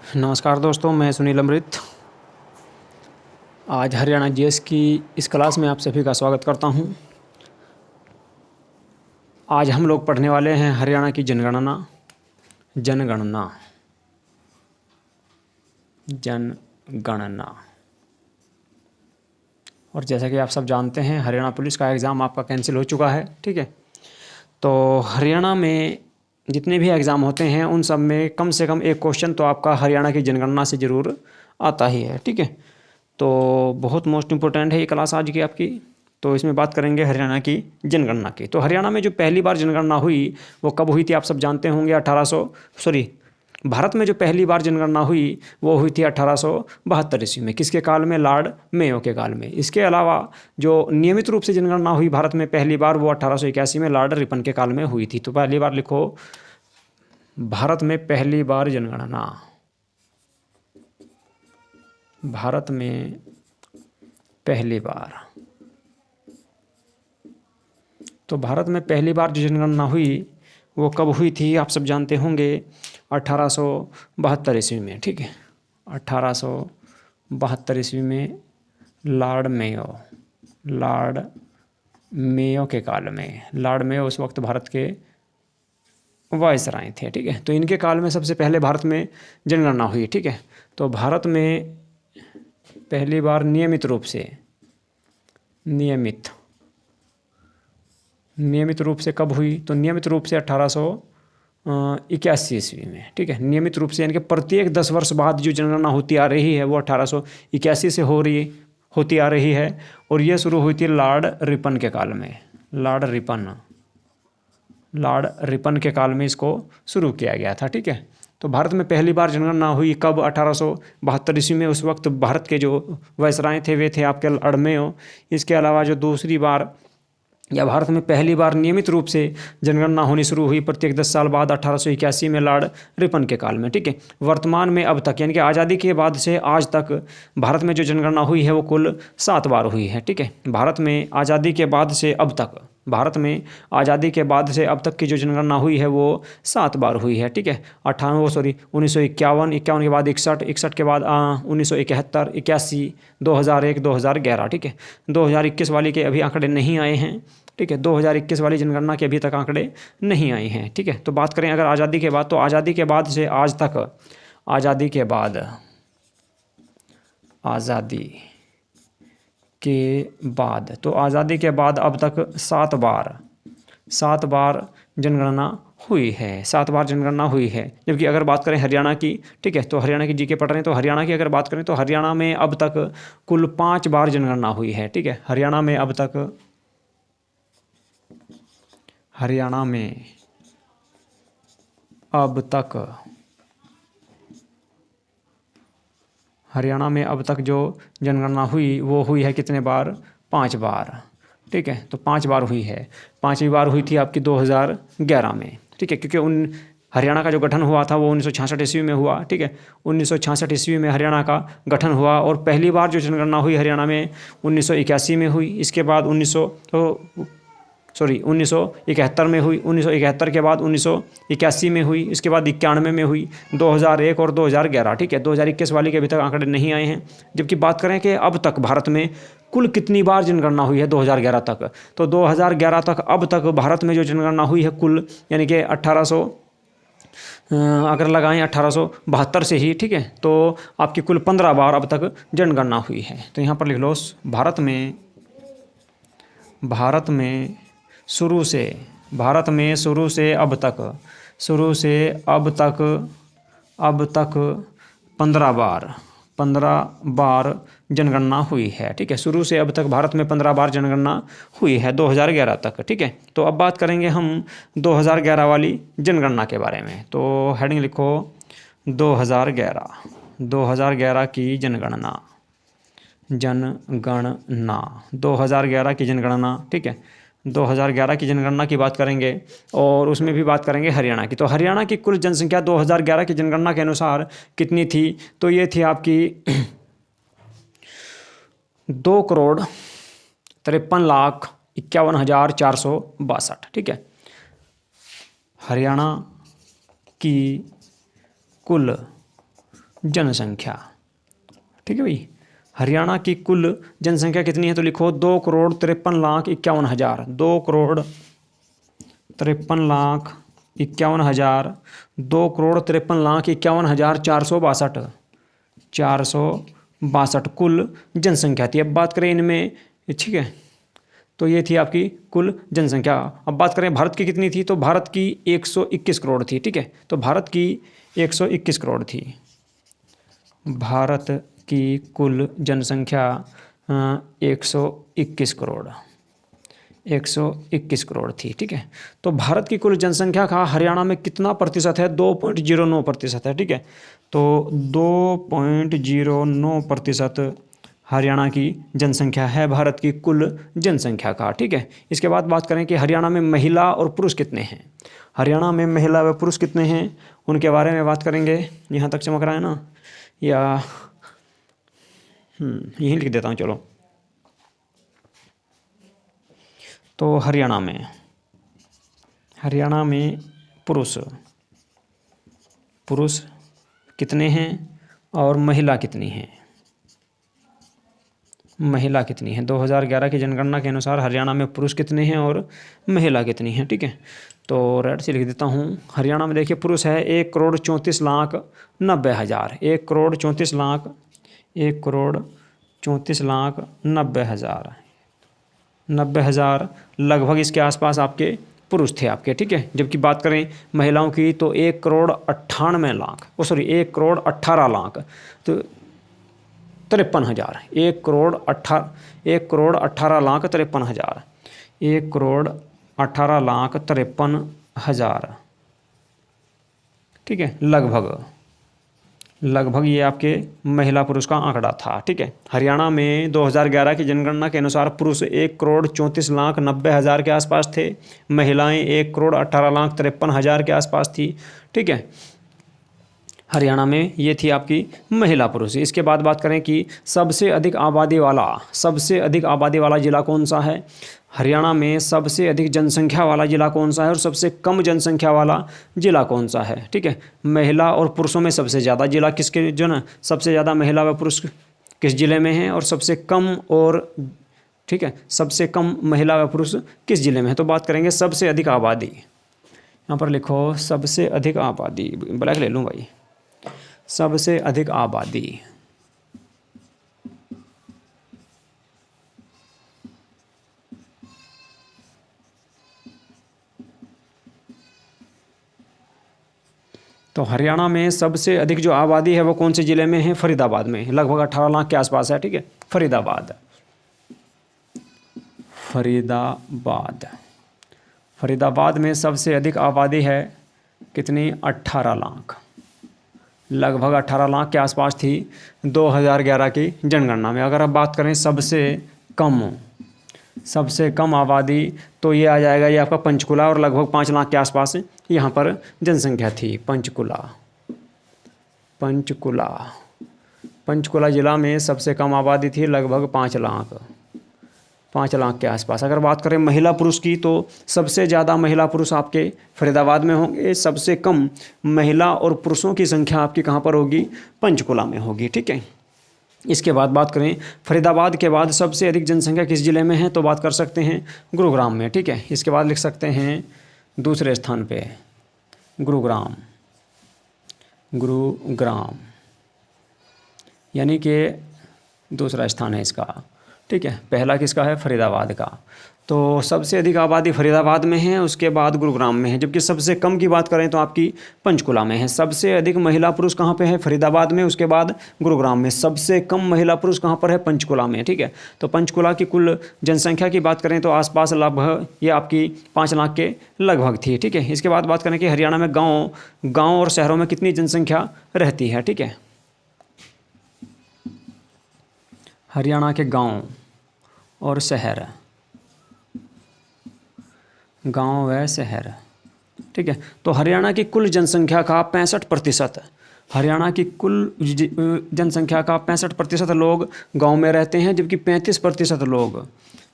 नमस्कार दोस्तों, मैं सुनील अमृत। आज हरियाणा जीएस की इस क्लास में आप सभी का स्वागत करता हूं। आज हम लोग पढ़ने वाले हैं हरियाणा की जनगणना। और जैसा कि आप सब जानते हैं, हरियाणा पुलिस का एग्ज़ाम आपका कैंसिल हो चुका है। ठीक है, तो हरियाणा में जितने भी एग्ज़ाम होते हैं उन सब में कम से कम एक क्वेश्चन तो आपका हरियाणा की जनगणना से ज़रूर आता ही है। ठीक है, तो बहुत मोस्ट इम्पोर्टेंट है ये क्लास आज की आपकी। तो इसमें बात करेंगे हरियाणा की जनगणना की। तो हरियाणा में जो पहली बार जनगणना हुई वो कब हुई थी, आप सब जानते होंगे। भारत में जो पहली बार जनगणना हुई वो हुई थी 1872 ईस्वी में। किसके काल में? लॉर्ड मेयो के काल में। इसके अलावा जो नियमित रूप से जनगणना हुई भारत में पहली बार वो 1881 में लॉर्ड रिपन के काल में हुई थी। तो पहली बार लिखो, भारत में पहली बार जनगणना। भारत में पहली बार, तो भारत में पहली बार जो जनगणना हुई वो कब हुई थी, आप सब जानते होंगे। 1872 ईस्वी में। ठीक है, 1872 ईस्वी में लॉर्ड मेयो के काल में। लॉर्ड मेयो उस वक्त भारत के वायसराय थे। ठीक है, तो इनके काल में सबसे पहले भारत में जनगणना हुई। ठीक है, तो भारत में पहली बार नियमित रूप से कब हुई? तो नियमित रूप से 1881 ईस्वी में। ठीक है, नियमित रूप से यानी कि प्रत्येक 10 वर्ष बाद जो जनगणना होती आ रही है वो 1881 से होती आ रही है। और ये शुरू हुई थी लॉर्ड रिपन के काल में। लॉर्ड रिपन के काल में इसको शुरू किया गया था। ठीक है, तो भारत में पहली बार जनगणना हुई कब? 1872 ईस्वी में। उस वक्त भारत के जो वायसराय थे वे थे आपके लॉर्ड मेयो। इसके अलावा जो दूसरी बार या भारत में पहली बार नियमित रूप से जनगणना होनी शुरू हुई प्रत्येक 10 साल बाद 1881 में लॉर्ड रिपन के काल में। ठीक है, वर्तमान में अब तक यानी कि आज़ादी के बाद से आज तक भारत में जो जनगणना हुई है वो कुल 7 बार हुई है। ठीक है, भारत में आज़ादी के बाद से अब तक की जो जनगणना हुई है वो 7 बार हुई है। ठीक है, 1951, 51 के बाद 61, 61 के बाद 1971, 81, 2001, 2011। ठीक है, 2021 वाली के अभी आंकड़े नहीं आए हैं। ठीक है, 2021 वाली जनगणना के अभी तक आंकड़े नहीं आए हैं। ठीक है, तो बात करें अगर आज़ादी के बाद, तो आज़ादी के बाद से आज तक, आज़ादी के बाद अब तक 7 बार जनगणना हुई है। 7 बार जनगणना हुई है। जबकि अगर बात करें हरियाणा की, ठीक है, तो हरियाणा की जीके पढ़ रहे हैं, तो हरियाणा की अगर बात करें तो हरियाणा में अब तक कुल 5 बार जनगणना हुई है। ठीक है, हरियाणा में अब तक जो जनगणना हुई वो हुई है कितने बार? 5 बार। ठीक है, तो 5 बार हुई है। 5वीं बार हुई थी आपकी 2011 में। ठीक है, क्योंकि हरियाणा का जो गठन हुआ था वो 1966 ईस्वी में हुआ। ठीक है, 1966 ईस्वी में हरियाणा का गठन हुआ और पहली बार जो जनगणना हुई हरियाणा में 1981 में हुई। इसके बाद 1971 में हुई। 1971 के बाद 1981 में हुई। इसके बाद 91 में हुई, 2001 और 2011। ठीक है, 2021 वाली के अभी तक आंकड़े नहीं आए हैं। जबकि बात करें कि अब तक भारत में कुल कितनी बार जनगणना हुई है 2011 तक, तो 2011 तक अब तक भारत में जो जनगणना हुई है कुल, यानी कि 1800 अगर लगाएं 1872 से ही, ठीक है, तो आपकी कुल 15 बार अब तक जनगणना हुई है। तो यहाँ पर लिख लो, भारत में शुरू से अब तक 15 बार जनगणना हुई है। ठीक है, शुरू से अब तक भारत में 15 बार जनगणना हुई है 2011 तक। ठीक है, तो अब बात करेंगे हम 2011 वाली जनगणना के बारे में। तो हेडिंग लिखो 2011 की जनगणना। 2011 की जनगणना। ठीक है, 2011 की जनगणना की बात करेंगे और उसमें भी बात करेंगे हरियाणा की। तो हरियाणा की कुल जनसंख्या 2011 की जनगणना के अनुसार कितनी थी? तो ये थी आपकी 2,53,51,462। ठीक है, हरियाणा की कुल जनसंख्या। ठीक है भाई, हरियाणा की कुल जनसंख्या कितनी है तो लिखो 2,53,51,000। 2,53,51,000, 2,53,51,462, 462 कुल जनसंख्या थी। अब बात करें इनमें, ठीक है, तो ये थी आपकी कुल जनसंख्या। अब बात करें भारत की कितनी थी तो भारत की 121 करोड़ थी। ठीक है, तो भारत की 121 करोड़ थी। भारत की कुल जनसंख्या 121 करोड़, 121 करोड़ थी। ठीक है, तो भारत की कुल जनसंख्या का हरियाणा में कितना प्रतिशत है? 2.09% है। ठीक है, तो 2.09% हरियाणा की जनसंख्या है भारत की कुल जनसंख्या का। ठीक है, इसके बाद बात करें कि हरियाणा में महिला और पुरुष कितने हैं। हरियाणा में महिला व पुरुष कितने हैं उनके बारे में बात करेंगे। यहाँ तक चमक रहा है ना, या यहीं लिख देता हूँ चलो। तो हरियाणा में पुरुष कितने हैं और महिला कितनी है? महिला कितनी है? 2011 की जनगणना के अनुसार हरियाणा में पुरुष कितने हैं और महिला कितनी है? ठीक है, तो रेड से लिख देता हूँ। हरियाणा में देखिए पुरुष है 1,34,90,000, 1,34,90,000, 90,000 लगभग इसके आसपास आपके पुरुष थे आपके। ठीक है, जबकि बात करें महिलाओं की तो 1,18,00,000, तो 53,000, 1,18,53,000, 1,18,53,000। ठीक है, लगभग ये आपके महिला पुरुष का आंकड़ा था। ठीक है, हरियाणा में 2011 की जनगणना के अनुसार पुरुष 1,34,90,000 के आसपास थे, महिलाएं 1,18,53,000 के आसपास थी। ठीक है, हरियाणा में ये थी आपकी महिला पुरुष। इसके बाद बात करें कि सबसे अधिक आबादी वाला ज़िला कौन सा है। हरियाणा में सबसे अधिक जनसंख्या वाला ज़िला कौन सा है और सबसे कम जनसंख्या वाला ज़िला कौन सा है। ठीक है, महिला और पुरुषों में सबसे ज़्यादा ज़िला किसके, जो ना सबसे ज़्यादा महिला व पुरुष किस ज़िले में है और सबसे कम, और ठीक है, सबसे कम महिला व पुरुष किस ज़िले में है। तो बात करेंगे सबसे अधिक आबादी। यहाँ पर लिखो सबसे अधिक आबादी, ब्लैक ले लूँ भाई। सबसे अधिक आबादी, तो हरियाणा में सबसे अधिक जो आबादी है वो कौन से ज़िले में है? फरीदाबाद में, लगभग 18 लाख के आसपास है। ठीक है, फरीदाबाद में सबसे अधिक आबादी है कितनी? 18 लाख, लगभग 18 लाख के आसपास थी 2011 की जनगणना में। अगर अब बात करें सबसे कम आबादी तो ये आ जाएगा, ये आपका पंचकुला, और लगभग 5 लाख के आसपास यहाँ पर जनसंख्या थी। पंचकुला ज़िला में सबसे कम आबादी थी, लगभग 5 लाख के आसपास। अगर बात करें महिला पुरुष की तो सबसे ज़्यादा महिला पुरुष आपके फरीदाबाद में होंगे, सबसे कम महिला और पुरुषों की संख्या आपकी कहाँ पर होगी? पंचकुला में होगी। ठीक है, इसके बाद बात करें फरीदाबाद के बाद सबसे अधिक जनसंख्या किस ज़िले में है तो बात कर सकते हैं गुरुग्राम में। ठीक है, इसके बाद लिख सकते हैं दूसरे स्थान पे गुरुग्राम, यानी कि दूसरा स्थान है इसका। ठीक है, पहला किसका है? फरीदाबाद का। तो सबसे अधिक आबादी फरीदाबाद में है, उसके बाद गुरुग्राम में है, जबकि सबसे कम की बात करें तो आपकी पंचकुला में है। सबसे अधिक महिला पुरुष कहाँ पे है? फरीदाबाद में, उसके बाद गुरुग्राम में। सबसे कम महिला पुरुष कहाँ पर है? पंचकुला में। ठीक है, तो पंचकुला की कुल जनसंख्या की बात करें तो आसपास लगभग ये आपकी 5 लाख के लगभग थी। ठीक है, इसके बाद बात करें कि हरियाणा में गाँव और शहरों में कितनी जनसंख्या रहती है। ठीक है, हरियाणा के गाँव और शहर, गांव व शहर। ठीक है, तो हरियाणा की कुल जनसंख्या का 65%, हरियाणा की कुल जनसंख्या का 65% लोग गांव में रहते हैं, जबकि 35% लोग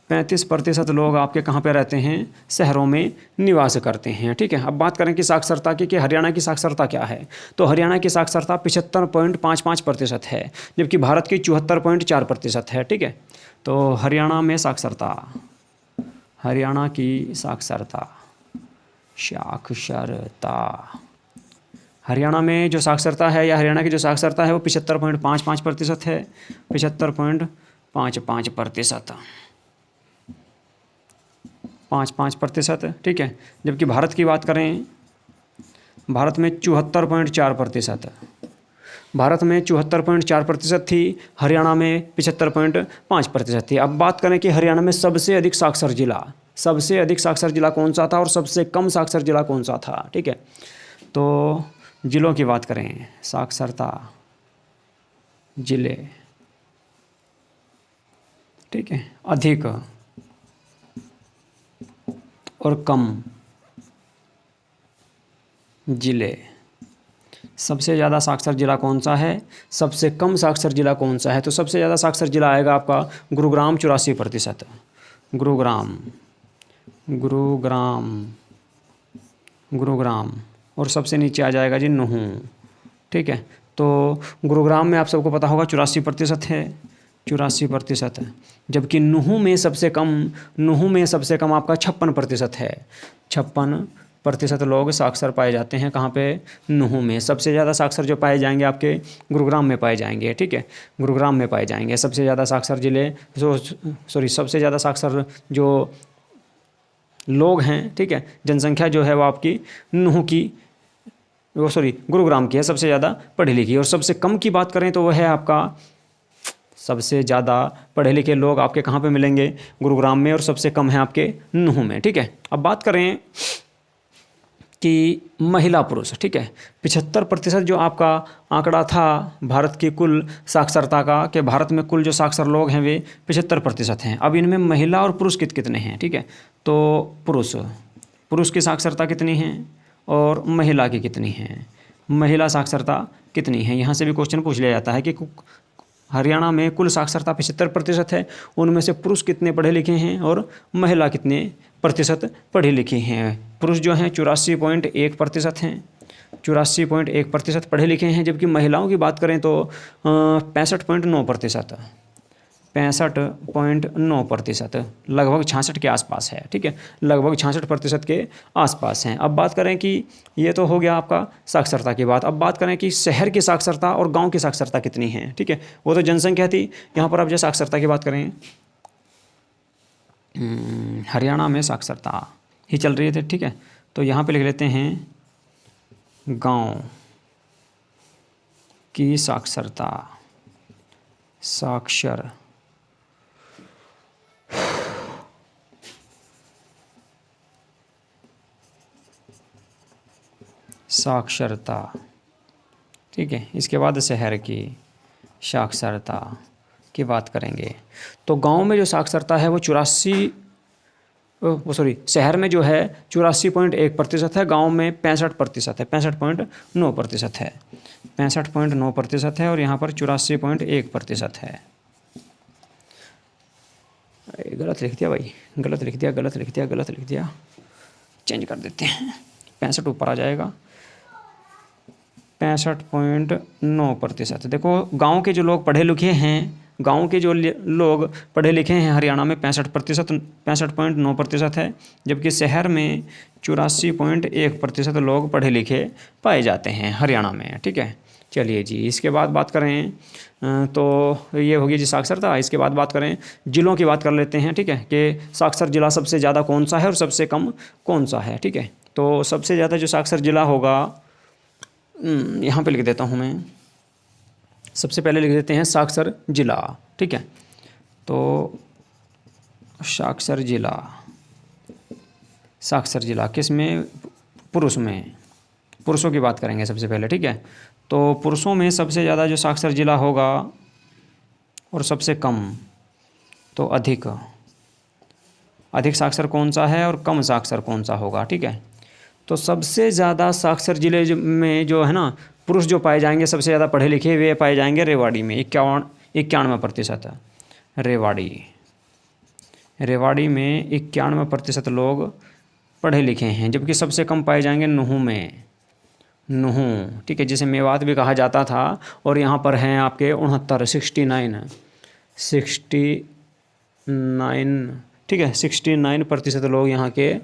35% लोग आपके कहाँ पे रहते हैं, शहरों में निवास करते हैं। ठीक है, अब बात करें कि साक्षरता की, कि हरियाणा की साक्षरता क्या है। तो हरियाणा की साक्षरता 75.55% है, जबकि भारत की 74.4% है। ठीक है, तो हरियाणा में साक्षरता, हरियाणा की साक्षरता, साक्षरता, हरियाणा में जो साक्षरता है या हरियाणा की जो साक्षरता है वो 75.55% है, 75.55%, 5%। ठीक है, जबकि भारत की बात करें, भारत में 74.4%, भारत में 74.4% थी, हरियाणा में 75.5% थी। अब बात करें कि हरियाणा में सबसे अधिक साक्षर जिला, सबसे अधिक साक्षर जिला कौन सा था और सबसे कम साक्षर जिला कौन सा था। ठीक है, तो जिलों की बात करें, साक्षरता जिले, ठीक है, अधिक और कम जिले, सबसे ज़्यादा साक्षर जिला कौन सा है, सबसे कम साक्षर जिला कौन सा है। तो सबसे ज़्यादा साक्षर जिला आएगा आपका गुरुग्राम 84%, गुरुग्राम, गुरुग्राम, गुरुग्राम, और सबसे नीचे आ जाएगा जी नुहू। ठीक है, तो गुरुग्राम में आप सबको पता होगा 84% है, 84%, जबकि नुहू में सबसे कम, नुहू में सबसे कम आपका 56% है, 56% लोग साक्षर पाए जाते हैं। कहाँ पे, नुहू में। सबसे ज़्यादा साक्षर जो पाए जाएंगे आपके गुरुग्राम में पाए जाएंगे। ठीक है, गुरुग्राम में पाए जाएंगे सबसे ज़्यादा साक्षर जिले, सबसे ज़्यादा साक्षर जो लोग हैं। ठीक है, जनसंख्या जो है वो आपकी नुहू की, गुरुग्राम की है सबसे ज़्यादा पढ़ी लिखी। और सबसे कम की बात करें तो वह है आपका, सबसे ज़्यादा पढ़े लिखे लोग आपके कहाँ पे मिलेंगे, गुरुग्राम में, और सबसे कम है आपके नुहू में। ठीक है, अब बात करें कि महिला पुरुष, ठीक है, 75% जो आपका आंकड़ा था भारत की कुल साक्षरता का, कि भारत में कुल जो साक्षर लोग हैं वे 75% हैं। अब इनमें महिला और पुरुष कितने हैं। ठीक है, तो पुरुष की साक्षरता कितनी है और महिला की कितनी है, महिला साक्षरता कितनी है। यहाँ से भी क्वेश्चन पूछ लिया जाता है कि हरियाणा में कुल साक्षरता 75% है, उनमें से पुरुष कितने पढ़े लिखे हैं और महिला कितने प्रतिशत पढ़े लिखे हैं। पुरुष जो हैं 84.1% हैं, 84.1% पढ़े लिखे हैं, जबकि महिलाओं की बात करें तो 65.9%, 65.9%, लगभग 66 के आसपास है। ठीक है, लगभग 66% के आसपास हैं। अब बात करें कि ये तो हो गया आपका साक्षरता की बात। अब बात करें कि शहर की साक्षरता और गांव की साक्षरता कितनी है। ठीक है, वो तो जनसंख्या थी। यहाँ पर अब जो साक्षरता की बात करें, हरियाणा में साक्षरता ही चल रही थी। ठीक है, तो यहाँ पे लिख लेते हैं गाँव की साक्षरता, साक्षर, साक्षरता। ठीक है, इसके बाद शहर की साक्षरता की बात करेंगे। तो गांव में जो साक्षरता है वो शहर में जो है 84.1% है, गांव में 65% है, 65.9% है, 65.9% है, और यहाँ पर 84.1% है। गलत लिख दिया भाई, गलत लिख दिया, चेंज कर देते हैं, 65 ऊपर आ जाएगा, 65.9%। देखो, गांव के जो लोग पढ़े लिखे हैं, गांव के जो लोग पढ़े लिखे हैं हरियाणा में 65.9% है, जबकि शहर में 84.1% लोग पढ़े लिखे पाए जाते हैं हरियाणा में। ठीक है, चलिए जी, इसके बाद बात करें तो ये होगी जी साक्षरता। इसके बाद बात करें जिलों की बात कर लेते हैं। ठीक है, कि साक्षर जिला सबसे ज़्यादा कौन सा है और सबसे कम कौन सा है। ठीक है, तो सबसे ज़्यादा जो साक्षर जिला होगा, यहाँ पे लिख देता हूँ मैं, सबसे पहले लिख देते हैं साक्षर जिला। ठीक है, तो साक्षर जिला किस में, पुरुष में, पुरुषों की बात करेंगे सबसे पहले। ठीक है, तो पुरुषों में सबसे ज़्यादा जो साक्षर जिला होगा और सबसे कम, तो अधिक साक्षर कौन सा है और कम साक्षर कौन सा होगा। ठीक है, तो सबसे ज़्यादा साक्षर जिले में जो है ना, पुरुष जो पाए जाएंगे सबसे ज़्यादा पढ़े लिखे, वे पाए जाएंगे रेवाड़ी में, 91%। रेवाड़ी में 91% लोग पढ़े लिखे हैं, जबकि सबसे कम पाए जाएंगे नूहू में। नूहू, ठीक है, जिसे मेवात भी कहा जाता था, और यहाँ पर हैं आपके 69, ठीक है, 69% लोग यहाँ के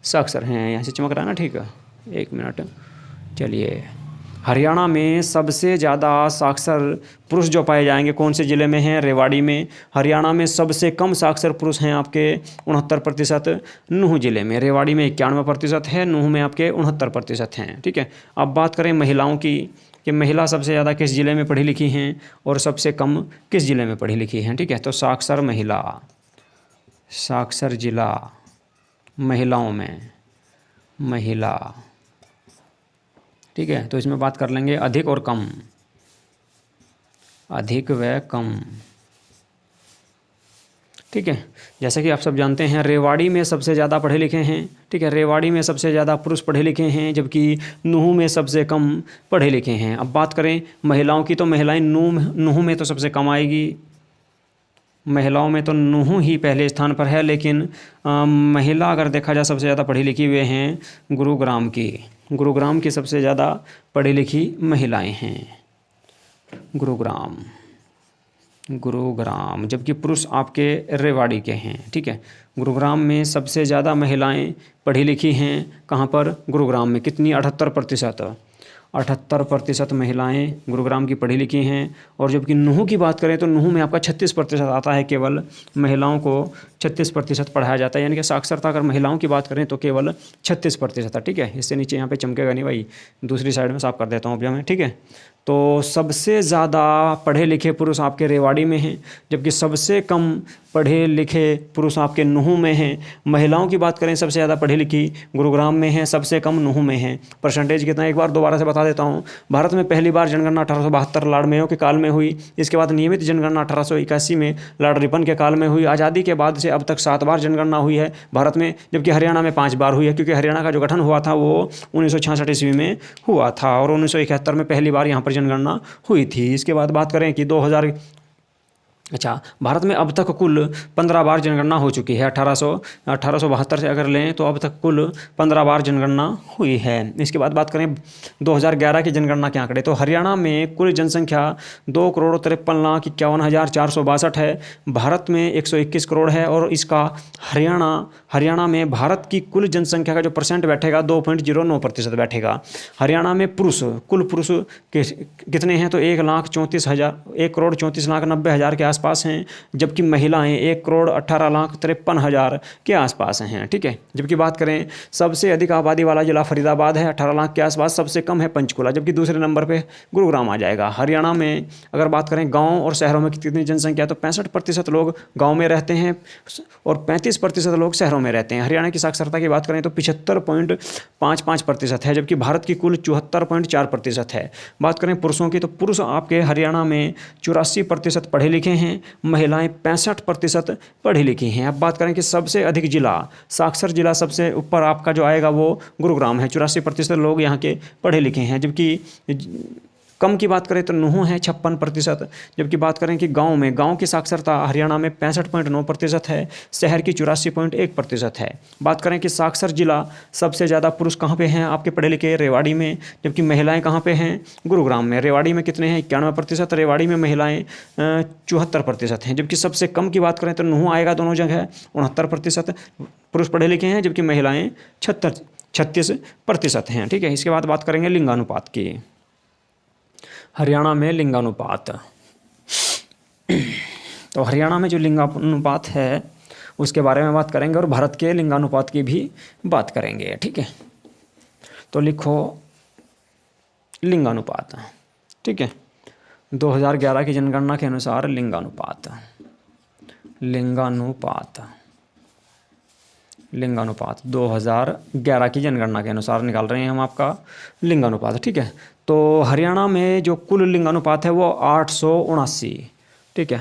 साक्षर हैं। यहाँ से चमक रहा है ना, ठीक है, 1 मिनट। चलिए, हरियाणा में सबसे ज़्यादा साक्षर पुरुष जो पाए जाएंगे कौन से ज़िले में हैं? रेवाड़ी में। हरियाणा में सबसे कम साक्षर पुरुष हैं आपके 69%, नूहू ज़िले में। रेवाड़ी में 91% है, नूहू में आपके 69% हैं, ठीक है। अब बात करें महिलाओं की, कि महिला सबसे ज़्यादा किस ज़िले में पढ़ी लिखी हैं और सबसे कम किस ज़िले में पढ़ी लिखी हैं, ठीक है। तो साक्षर महिला, साक्षर जिला महिलाओं में, महिला, ठीक है। तो इसमें बात कर लेंगे अधिक और कम, अधिक व कम, ठीक है। जैसे कि आप सब जानते हैं, रेवाड़ी में सबसे ज़्यादा पढ़े लिखे हैं, ठीक है। रेवाड़ी में सबसे ज़्यादा पुरुष पढ़े लिखे हैं, जबकि नूहू में सबसे कम पढ़े लिखे हैं। अब बात करें महिलाओं की, तो महिलाएं नूहू में तो सबसे कम आएगी, महिलाओं में तो नूहू ही पहले स्थान पर है। लेकिन महिला अगर देखा जाए सबसे ज़्यादा पढ़ी लिखी हुए हैं गुरुग्राम की, गुरुग्राम की सबसे ज़्यादा पढ़ी लिखी महिलाएं हैं, गुरुग्राम, गुरुग्राम, जबकि पुरुष आपके रेवाड़ी के हैं, ठीक है। गुरुग्राम में सबसे ज़्यादा महिलाएं पढ़ी लिखी हैं, कहाँ पर? गुरुग्राम में। कितनी? 78%, 78% महिलाएं गुरुग्राम की पढ़ी लिखी हैं। और जबकि नूहू की बात करें तो नूहू में आपका 36% आता है, केवल महिलाओं को 36% पढ़ाया जाता है, यानी कि साक्षरता अगर महिलाओं की बात करें तो केवल 36% है, ठीक है। इससे नीचे यहाँ पे चमकेगा नहीं भाई, दूसरी साइड में साफ कर देता हूँ अभी मैं, ठीक है। तो सबसे ज़्यादा पढ़े लिखे पुरुष आपके रेवाड़ी में हैं, जबकि सबसे कम पढ़े लिखे पुरुष आपके नूहू में हैं। महिलाओं की बात करें सबसे ज़्यादा पढ़ी लिखी गुरुग्राम में है, सबसे कम नूहू में है। परसेंटेज कितना, एक बार दोबारा से बता देता हूँ। भारत में पहली बार जनगणना 1872 लॉर्ड मेयो के काल में हुई। इसके बाद नियमित जनगणना 1881 में लॉर्ड रिपन के काल में हुई। आज़ादी के बाद से अब तक 7 बार जनगणना हुई है भारत में, जबकि हरियाणा में 5 बार हुई है, क्योंकि हरियाणा का जो गठन हुआ था वो 1966 ईस्वी में हुआ था और 1971 में पहली बार यहाँ पर जनगणना हुई थी। इसके बाद बात करें कि 2000, अच्छा, भारत में अब तक कुल 15 बार जनगणना हो चुकी है। 1872 से अगर लें तो अब तक कुल 15 बार जनगणना हुई है। इसके बाद बात करें 2011 की जनगणना के आंकड़े, तो हरियाणा में कुल जनसंख्या 2,53,51,462 है। भारत में 121 करोड़ है और इसका हरियाणा में भारत की कुल जनसंख्या का जो परसेंट बैठेगा 2.09% बैठेगा। हरियाणा में कुल पुरुष कितने हैं? तो 1,34,90,000 के आसपास हैं, जबकि महिलाएं 1,18,53,000 के आसपास हैं, ठीक है। जबकि बात करें सबसे अधिक आबादी वाला जिला फरीदाबाद है, 18 लाख के आसपास। सबसे कम है पंचकुला, जबकि दूसरे नंबर पे गुरुग्राम आ जाएगा। हरियाणा में अगर बात करें गांव और शहरों में कितनी जनसंख्या, तो 65% लोग गांव में रहते हैं और 35% लोग शहरों में रहते हैं। हरियाणा की साक्षरता की बात करें तो 75.55% है, जबकि भारत की कुल 74.4% है। बात करें पुरुषों की, तो पुरुष आपके हरियाणा में 84% पढ़े लिखे हैं, महिलाएं 65% पढ़ी लिखी हैं। अब बात करें कि सबसे अधिक जिला, साक्षर जिला सबसे ऊपर आपका जो आएगा वो गुरुग्राम है, 84% लोग यहाँ के पढ़े लिखे हैं। जबकि कम की बात करें तो नूहू है 56%। जबकि बात करें कि गांव की साक्षरता हरियाणा में 65.9% है, शहर की 84.1% है। बात करें कि साक्षर जिला सबसे ज़्यादा पुरुष कहाँ पे हैं आपके पढ़े लिखे? रेवाड़ी में। जबकि महिलाएं कहाँ पे हैं? गुरुग्राम में। रेवाड़ी में कितने हैं? 91%, रेवाड़ी में महिलाएं 74% हैं। जबकि सबसे कम की बात करें तो नूहू आएगा दोनों जगह, 69% पुरुष पढ़े लिखे हैं, जबकि महिलाएँ 36% हैं, ठीक है। इसके बाद बात करेंगे लिंगानुपात की। हरियाणा में लिंगानुपात, तो हरियाणा में जो लिंगानुपात है उसके बारे में बात करेंगे और भारत के लिंगानुपात की भी बात करेंगे, ठीक है। तो लिखो लिंगानुपात, ठीक है। 2011 की जनगणना के अनुसार लिंगानुपात 2011 की जनगणना के अनुसार निकाल रहे हैं हम आपका लिंगानुपात, ठीक है। तो हरियाणा में जो कुल लिंगानुपात है वो 879, ठीक है,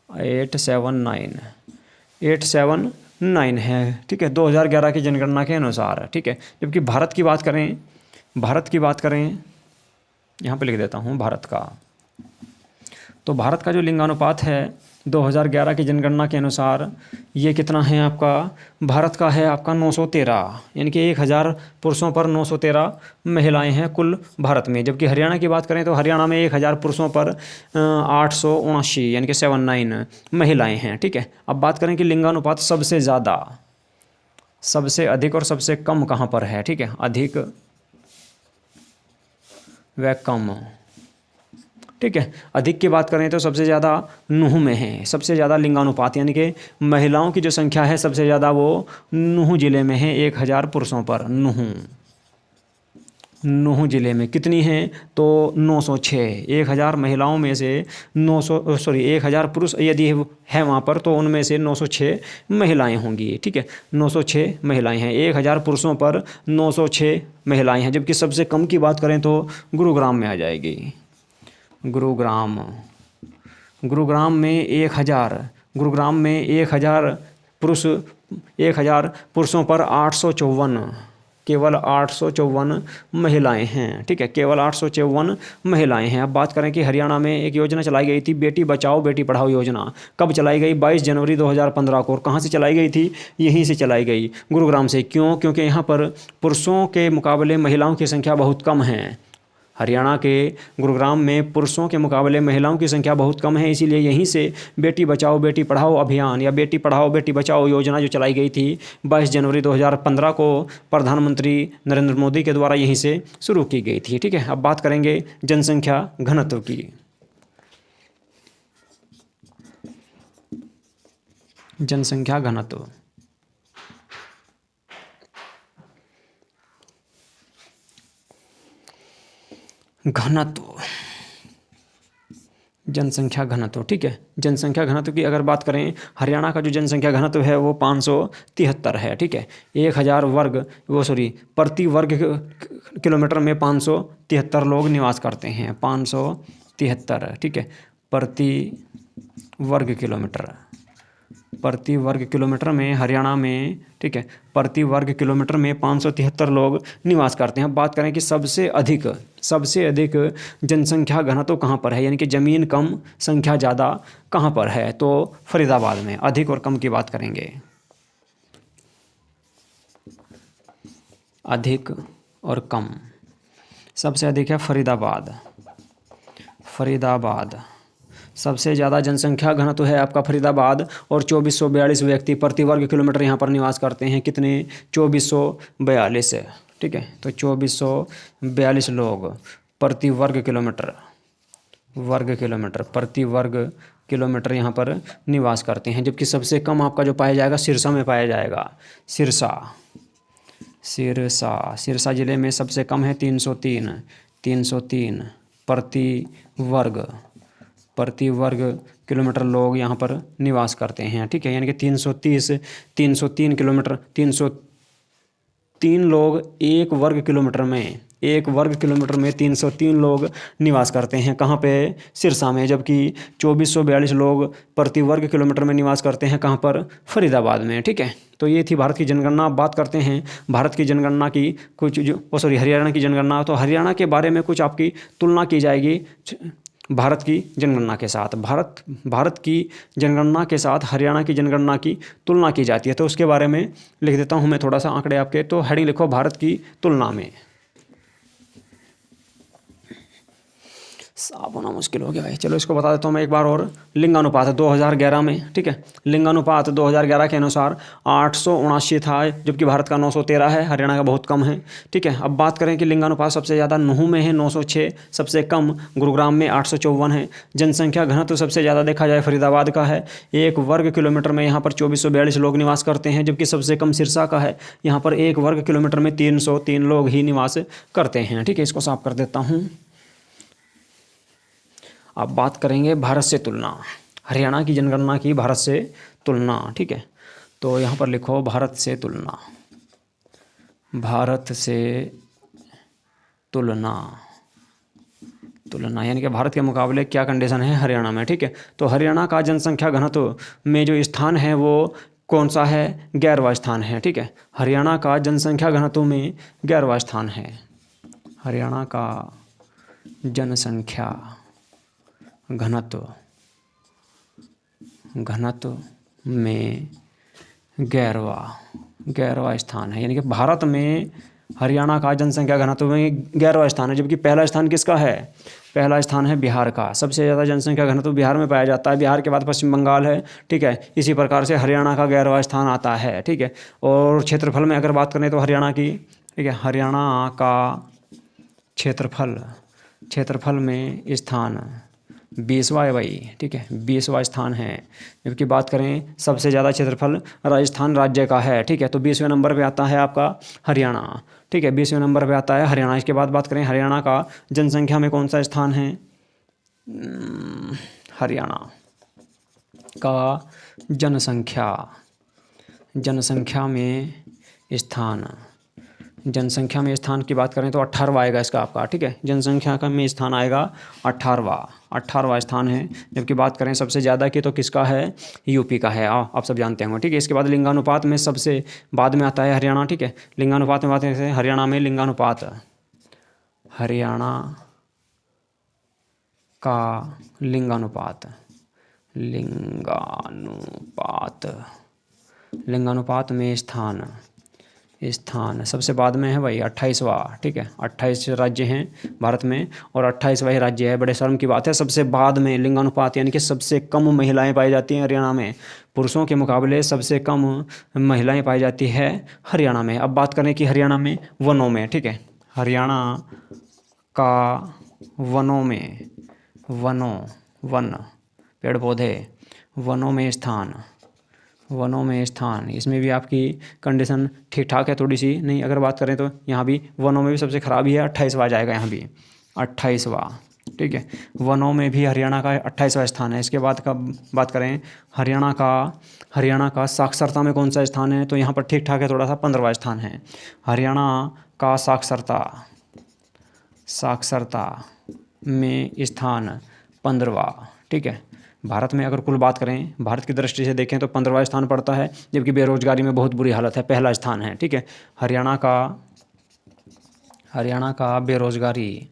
879 है, ठीक है, 2011 की जनगणना के अनुसार, ठीक है। जबकि भारत की बात करें यहाँ पे लिख देता हूँ भारत का, तो भारत का जो लिंगानुपात है 2011 की जनगणना के अनुसार ये कितना है आपका, भारत का है आपका 913, यानी कि 1000 पुरुषों पर 913 महिलाएं हैं कुल भारत में। जबकि हरियाणा की बात करें तो हरियाणा में 1000 पुरुषों पर 879 यानी कि 79 महिलाएं हैं। ठीक है, अब बात करें कि लिंगानुपात सबसे ज़्यादा, सबसे अधिक और सबसे कम कहाँ पर है। ठीक है, अधिक व कम। ठीक है, अधिक की बात करें तो सबसे ज़्यादा नूंह में है, सबसे ज़्यादा लिंगानुपात यानी कि महिलाओं की जो संख्या है सबसे ज़्यादा वो नूंह जिले में है, 1000 पुरुषों पर। नूंह जिले में कितनी हैं तो 906। 1000 महिलाओं में से 1000 पुरुष यदि है वहाँ पर तो उनमें से 906 महिलाएं होंगी। ठीक है, 906 महिलाएं हैं, 1000 पुरुषों पर 906 महिलाएं हैं। जबकि सबसे कम की बात करें तो गुरुग्राम में आ जाएगी। गुरुग्राम में 1000 पुरुष, 1000 पुरुषों पर 854, केवल 854 महिलाएं हैं। ठीक है, केवल 854 महिलाएं हैं। अब बात करें कि हरियाणा में एक योजना चलाई गई थी, बेटी बचाओ बेटी पढ़ाओ योजना। कब चलाई गई, 22 जनवरी 2015 को। और कहाँ से चलाई गई थी, यहीं से चलाई गई, गुरुग्राम से। क्यों, क्योंकि यहाँ पर पुरुषों के मुकाबले महिलाओं की संख्या बहुत कम है। हरियाणा के गुरुग्राम में पुरुषों के मुकाबले महिलाओं की संख्या बहुत कम है, इसीलिए यहीं से बेटी बचाओ बेटी पढ़ाओ अभियान या बेटी पढ़ाओ बेटी बचाओ योजना जो चलाई गई थी 22 जनवरी 2015 को प्रधानमंत्री नरेंद्र मोदी के द्वारा यहीं से शुरू की गई थी। ठीक है, अब बात करेंगे जनसंख्या घनत्व की। जनसंख्या घनत्व, जनसंख्या घनत्व। ठीक है, जनसंख्या घनत्व की अगर बात करें, हरियाणा का जो जनसंख्या घनत्व है वो 573 है। ठीक है, 1000 प्रति वर्ग किलोमीटर में 573 लोग निवास करते हैं, 573। ठीक है, प्रति वर्ग किलोमीटर में हरियाणा में, ठीक है, प्रति वर्ग किलोमीटर में 573 लोग निवास करते हैं। बात करें कि सबसे अधिक जनसंख्या घनत्व कहाँ पर है, यानी कि ज़मीन कम संख्या ज़्यादा कहाँ पर है, तो फरीदाबाद में। अधिक और कम की बात करेंगे, अधिक और कम, सबसे अधिक है फरीदाबाद। सबसे ज़्यादा जनसंख्या घनत्व है आपका फरीदाबाद, और 2442 व्यक्ति प्रति वर्ग किलोमीटर यहाँ पर निवास करते हैं। कितने, 2442। ठीक है, तो 2442 लोग प्रति वर्ग किलोमीटर यहाँ पर निवास करते हैं। जबकि सबसे कम आपका जो पाया जाएगा सिरसा में पाया जाएगा। सिरसा जिले में सबसे कम है 303 प्रति वर्ग किलोमीटर लोग यहाँ पर निवास करते हैं। ठीक है, यानी कि 303 किलोमीटर, 303 लोग एक वर्ग किलोमीटर में 303 लोग निवास करते हैं। कहाँ पे, सिरसा में। जबकि 2442 लोग प्रति वर्ग किलोमीटर में निवास करते हैं कहाँ पर, फरीदाबाद में। ठीक है, तो ये थी भारत की जनगणना। अब बात करते हैं भारत की जनगणना की कुछ हरियाणा की जनगणना। तो हरियाणा के बारे में कुछ आपकी तुलना की जाएगी भारत की जनगणना के साथ। भारत की जनगणना के साथ हरियाणा की जनगणना की तुलना की जाती है। तो उसके बारे में लिख देता हूँ मैं थोड़ा सा आंकड़े आपके। तो हेडिंग लिखो, भारत की तुलना में। साफ होना मुश्किल हो गया है, चलो इसको बता देता हूँ मैं एक बार और। लिंगानुपात 2011 में, ठीक है, लिंगानुपात 2011 के अनुसार 879 था, जबकि भारत का 913 है, हरियाणा का बहुत कम है। ठीक है, अब बात करें कि लिंगानुपात सबसे ज़्यादा नूंह में है 906, सबसे कम गुरुग्राम में 854 है। जनसंख्या घनत्व सबसे ज़्यादा देखा जाए फरीदाबाद का है, एक वर्ग किलोमीटर में यहाँ पर 2442 लोग निवास करते हैं। जबकि सबसे कम सिरसा का है, यहाँ पर एक वर्ग किलोमीटर में 303 लोग ही निवास करते हैं। ठीक है, इसको साफ कर देता हूँ। अब बात करेंगे भारत से तुलना, हरियाणा की जनगणना की भारत से तुलना। ठीक है, तो यहाँ पर लिखो भारत से तुलना यानी कि भारत के मुकाबले क्या कंडीशन है हरियाणा में। ठीक है, तो हरियाणा का जनसंख्या घनत्व में जो स्थान है वो कौन सा है, 11वां स्थान है। ठीक है, हरियाणा का जनसंख्या घनत्व में 11वां स्थान है। हरियाणा का जनसंख्या घनत्व घनत्व में 11वां स्थान है, यानी कि भारत में हरियाणा का जनसंख्या घनत्व में 11वां स्थान है, जबकि पहला स्थान किसका है? पहला स्थान है बिहार का। सबसे ज़्यादा जनसंख्या घनत्व बिहार में पाया जाता है, बिहार के बाद पश्चिम बंगाल है, ठीक है। इसी प्रकार से हरियाणा का 11वां स्थान आता है, ठीक है। और क्षेत्रफल में अगर बात करें तो हरियाणा की, ठीक है, हरियाणा का क्षेत्रफल में स्थान 20वां है भाई, ठीक है, 20वां स्थान है। जबकि बात करें सबसे ज़्यादा क्षेत्रफल राजस्थान राज्य का है, ठीक है। तो 20वें नंबर पे आता है आपका हरियाणा, ठीक है, 20वें नंबर पे आता है हरियाणा। इसके बाद बात करें हरियाणा का जनसंख्या में कौन सा स्थान है? हरियाणा का जनसंख्या में स्थान की बात करें तो 18वां आएगा इसका आपका, ठीक है। जनसंख्या का में स्थान आएगा 18वां स्थान है। जबकि बात करें सबसे ज़्यादा की तो किसका है? यूपी का है, आप सब जानते होंगे, ठीक है। इसके बाद लिंगानुपात में सबसे बाद में आता है हरियाणा, ठीक है। लिंगानुपात में बात करें हरियाणा में लिंगानुपात में स्थान सबसे बाद में है भाई 28वां, ठीक है। 28 राज्य हैं भारत में और 28वां ही राज्य है। बड़े शर्म की बात है, सबसे बाद में लिंगानुपात यानी कि सबसे कम महिलाएं पाई जाती हैं हरियाणा में। पुरुषों के मुकाबले सबसे कम महिलाएं पाई जाती है हरियाणा में। अब बात करें कि हरियाणा में वनों में, ठीक है, हरियाणा का वन पेड़ पौधे वनों में स्थान इसमें भी आपकी कंडीशन ठीक ठाक है, थोड़ी सी नहीं। अगर बात करें तो यहाँ भी वनों में भी सबसे ख़राब ही है, 28वां जाएगा यहाँ भी, 28वां, ठीक है। वनों में भी हरियाणा का 28वां स्थान है। इसके बाद का बात करें हरियाणा का साक्षरता में कौन सा स्थान है? तो यहाँ पर ठीक ठाक है थोड़ा सा, 15वां स्थान है। हरियाणा का साक्षरता में स्थान 15वां, ठीक है। भारत में अगर कुल बात करें, भारत की दृष्टि से देखें तो 15वां स्थान पड़ता है। जबकि बेरोजगारी में बहुत बुरी हालत है, पहला स्थान है, ठीक है। हरियाणा का बेरोजगारी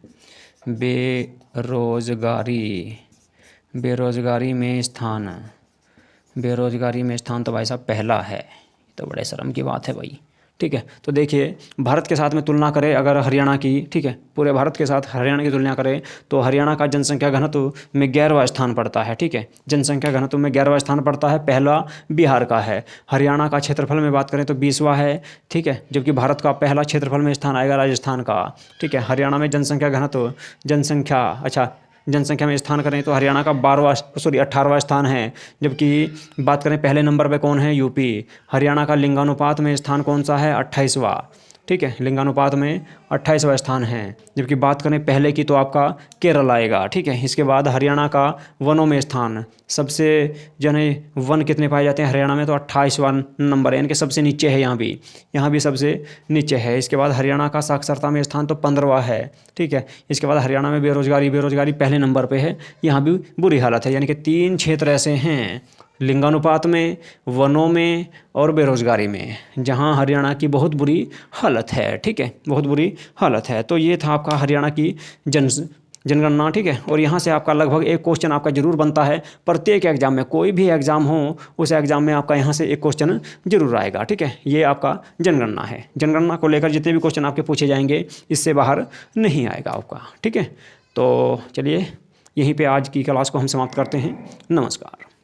में स्थान तो भाई साहब पहला है। तो बड़े शर्म की बात है भाई, ठीक है। तो देखिए भारत के साथ में तुलना करें अगर हरियाणा की, ठीक है, पूरे भारत के साथ हरियाणा की तुलना करें तो हरियाणा का जनसंख्या घनत्व में 11वां स्थान पड़ता है, ठीक है। जनसंख्या घनत्व में 11वां स्थान पड़ता है, पहला बिहार का है। हरियाणा का क्षेत्रफल में बात करें तो 20वां है, ठीक है। जबकि भारत का पहला क्षेत्रफल में स्थान आएगा राजस्थान का, ठीक है। हरियाणा में जनसंख्या में स्थान करें तो हरियाणा का 18वां स्थान है। जबकि बात करें पहले नंबर पे कौन है? यूपी। हरियाणा का लिंगानुपात में स्थान कौन सा है? 28वां, ठीक है। लिंगानुपात में 28वां स्थान है। जबकि बात करें पहले की तो आपका केरल आएगा, ठीक है। इसके बाद हरियाणा का वनों में स्थान, सबसे वन कितने पाए जाते हैं हरियाणा में? तो 28वां नंबर है, यानी कि सबसे नीचे है, यहाँ भी सबसे नीचे है। इसके बाद हरियाणा का साक्षरता में स्थान तो 15वां है, ठीक है। इसके बाद हरियाणा में बेरोजगारी पहले नंबर पर है, यहाँ भी बुरी हालत है। यानी कि 3 क्षेत्र ऐसे हैं, लिंगानुपात में, वनों में और बेरोजगारी में, जहां हरियाणा की बहुत बुरी हालत है, ठीक है, बहुत बुरी हालत है। तो ये था आपका हरियाणा की जनगणना, ठीक है। और यहाँ से आपका लगभग एक क्वेश्चन आपका जरूर बनता है प्रत्येक एग्जाम में, कोई भी एग्जाम हो उस एग्जाम में आपका यहाँ से एक क्वेश्चन जरूर आएगा, ठीक है। ये आपका जनगणना है। जनगणना को लेकर जितने भी क्वेश्चन आपके पूछे जाएंगे इससे बाहर नहीं आएगा आपका, ठीक है। तो चलिए यहीं पे आज की क्लास को हम समाप्त करते हैं। नमस्कार।